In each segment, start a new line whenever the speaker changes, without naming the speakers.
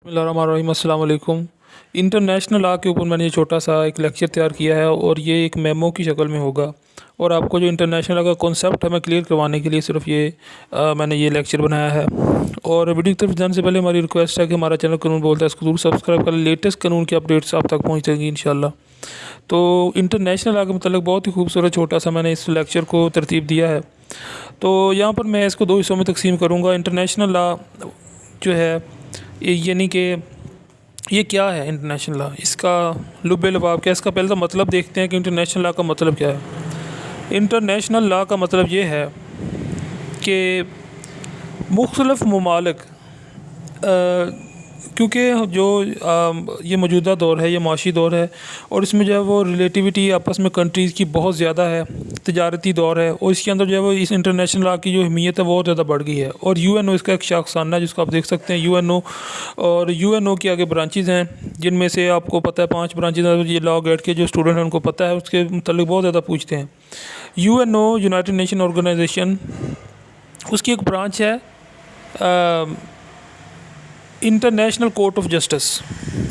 बिस्मिल्लाहिर्रहमानिर्रहीम। अस्सलाम वालेकुम। इंटरनेशनल लॉ के ऊपर मैंने ये छोटा सा एक लेक्चर तैयार किया है और ये एक मेमो की शक्ल में होगा। और आपको जो इंटरनेशनल लॉ का कॉन्सेप्ट है मैं क्लियर करवाने के लिए सिर्फ ये मैंने ये लेक्चर बनाया है। और वीडियो की तरफ जाने से पहले हमारी रिक्वेस्ट है कि हमारा चैनल कानून बोलता है इसको जरूर सब्सक्राइब कर, लेटेस्ट कानून की अपडेट्स आप तक पहुँचेंगी इंशाल्लाह। तो इंटरनेशनल लॉ के मतलब बहुत ही खूबसूरत छोटा सा मैंने इस लेक्चर को तरतीब दिया है। तो यहाँ पर मैं इसको दो हिस्सों में तकसीम करूँगा। इंटरनेशनल लॉ जो है यानी कि ये क्या है इंटरनेशनल लॉ, इसका लुब्बे लबाब क्या है, इसका पहले तो मतलब देखते हैं कि इंटरनेशनल लॉ का मतलब क्या है। इंटरनेशनल लॉ का मतलब ये है कि मुख्तलिफ़ ममालिक क्योंकि जो ये मौजूदा दौर है, ये माशी दौर है और इसमें जो है वो रिलेटिविटी आपस में कंट्रीज़ की बहुत ज़्यादा है, तजारती दौर है और इसके अंदर जो है वो इस इंटरनेशनल लॉ की जो अहमियत है बहुत ज़्यादा बढ़ गई है। और यूएनओ इसका एक शाखसाना है जिसको आप देख सकते हैं यूएनओ। और यूएनओ के आगे ब्रांचेज़ हैं जिनमें से आपको पता है 5 ब्रांचेज़ हैं। ये लॉ गेट के जो स्टूडेंट हैं उनको पता है, उसके मतलब बहुत ज़्यादा पूछते हैं। यूएनओ यूनाइटेड नेशन ऑर्गेनाइजेशन, उसकी एक ब्रांच है international court of justice,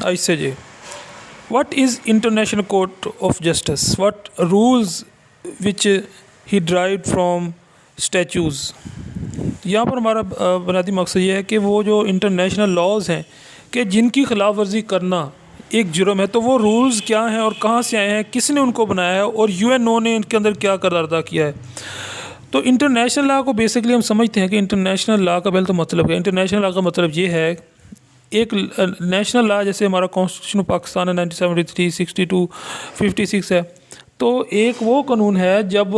ICJ। What is International Court of Justice? What rules which he derived from statutes? यहाँ पर हमारा बुनियादी मकसद ये है कि वो जो इंटरनेशनल लॉज हैं कि जिनकी खिलाफ वर्जी करना एक जुर्म है, तो वो रूल्स क्या हैं और कहाँ से आए हैं, किसने उनको बनाया है और यूएनओ ने इनके अंदर क्या किरदार अदा किया है। तो इंटरनेशनल लॉ को बेसिकली हम समझते हैं कि इंटरनेशनल लॉ का पहले तो मतलब है, इंटरनेशनल लॉ का मतलब ये है एक नेशनल लॉ जैसे हमारा कॉन्स्टिट्यूशन ऑफ पाकिस्तान है 1973, 62, 56 है। तो एक वो कानून है जब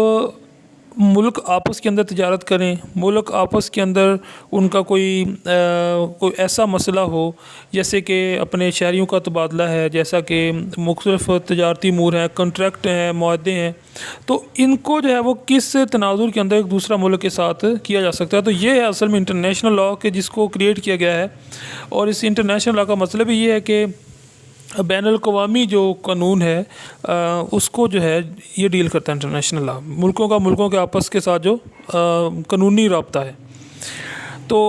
मुल्क आपस के अंदर तिजारत करें, मुल्क आपस के अंदर उनका कोई ऐसा मसला हो जैसे कि अपने शहरियों का तबादला है, जैसा कि मुख्तलिफ़ तजारती अमूर हैं, कॉन्ट्रैक्ट हैं, मुआहदे हैं, तो इनको जो है वो किस तनाजुर के अंदर एक दूसरा मुल्क के साथ किया जा सकता है। तो ये है असल में इंटरनेशनल लॉ के जिसको क्रिएट किया गया है। और इस इंटरनेशनल लॉ का मतलब ही ये है कि बैनुल-अक़वामी जो कानून है उसको जो है ये डील करता है इंटरनेशनल लॉ, मुल्कों के आपस के साथ जो कानूनी रब्ता है। तो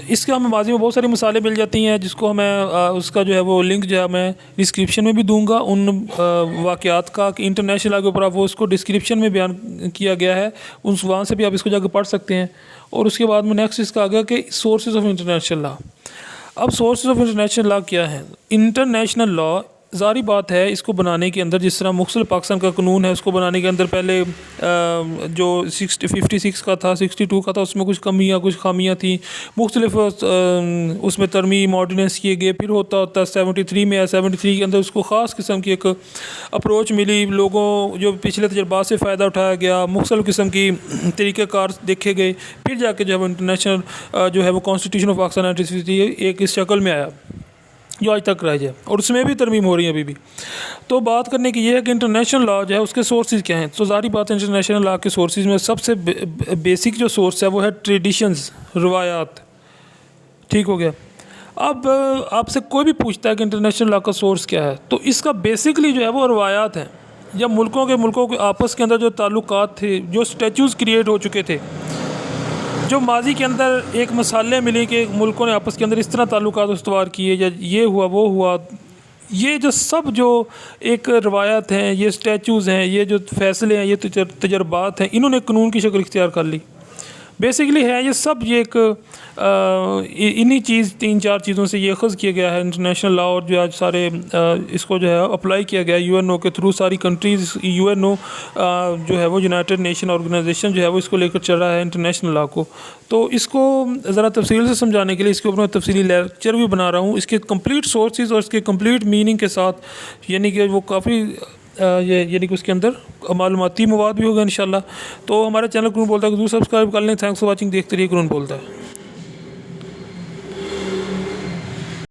इसके हमें माज़ी में बहुत सारी मिसालें मिल जाती हैं जिसको हमें उसका जो है वो लिंक जो है मैं डिस्क्रिप्शन में भी दूंगा उन वाक़यात का कि इंटरनेशनल लॉ के ऊपर आप वो उसको डिस्क्रिप्शन में बयान किया गया है, उस वहाँ से भी आप इसको जाकर पढ़ सकते हैं। और उसके बाद में नेक्स्ट इसका आ गया कि सोर्सेज ऑफ इंटरनेशनल लॉ। अब सोर्सेज ऑफ इंटरनेशनल लॉ क्या है? इंटरनेशनल लॉ ज़ारी बात है इसको बनाने के अंदर जिस तरह मुख्तलिफ़ पाकिस्तान का कानून है उसको बनाने के अंदर पहले जो 56 का था, 62 का था, उसमें कुछ कमियाँ कुछ खामियाँ थी, मुख्तलिफ़ उसमें तरमीम ऑर्डिनेंस किए गए। फिर होता 73 में 73 के अंदर उसको ख़ास किस्म की एक अप्रोच मिली, लोगों जो पिछले तजर्बात से फ़ायदा उठाया गया, मुख्तलिफ़ किस्म की तरीक़ेकार देखे गए, फिर जाके जब इंटरनेशनल जो है वो कॉन्स्टिट्यूशन ऑफ पाकिस्तान 1963 एक इस शक्ल में आया जो आज तक रह जाए और उसमें भी तरमीम हो रही है अभी भी। तो बात करने की ये है कि इंटरनेशनल लॉ जो है उसके सोर्सेज क्या हैं। तो ज़ाहिर बात है इंटरनेशनल लॉ के सोर्सेज में सबसे बेसिक जो सोर्स है वो है ट्रेडिशंस, रवायात। ठीक हो गया। अब आपसे कोई भी पूछता है कि इंटरनेशनल लॉ का सोर्स क्या है, तो इसका बेसिकली जो है वो रवायात हैं। जब मुल्कों के आपस के अंदर जो ताल्लुकात थे, जो स्टैचूज़ क्रिएट हो चुके थे, जो माजी के अंदर एक मसाले मिले कि मुल्कों ने आपस के अंदर इस तरह ताल्लुकात उस्तवार किए, या ये हुआ वो हुआ, ये जो सब जो एक रवायत हैं, ये स्टैचूज़ हैं, ये जो फ़ैसले हैं, ये तजर्बात हैं, इन्होंने कानून की शक्ल इख्तियार कर ली। बेसिकली है ये सब ये एक इन्हीं 3-4 चीज़ों से ये अख़ज़ किया गया है इंटरनेशनल लॉ। और जो आज सारे इसको जो है अप्लाई किया गया है यूएनओ के थ्रू। सारी कंट्रीज़ यूएनओ जो है वो यूनाइटेड नेशन ऑर्गेनाइजेशन जो है वो इसको लेकर चल रहा है इंटरनेशनल लॉ को। तो इसको ज़रा तफसील से समझाने के लिए इसके ऊपर मैं तफसीली लेक्चर भी बना रहा हूँ, इसके कंप्लीट सोर्सेज और इसके कंप्लीट मीनिंग के साथ, यानी कि वो काफ़ी यानी कि उसके अंदर मालूमाती मवाद भी होगा इंशाल्लाह। तो हमारे चैनल कानून बोलता है ज़रूर सब्सक्राइब कर लें। Thanks for watching. देखते रहिए कानून बोलता है।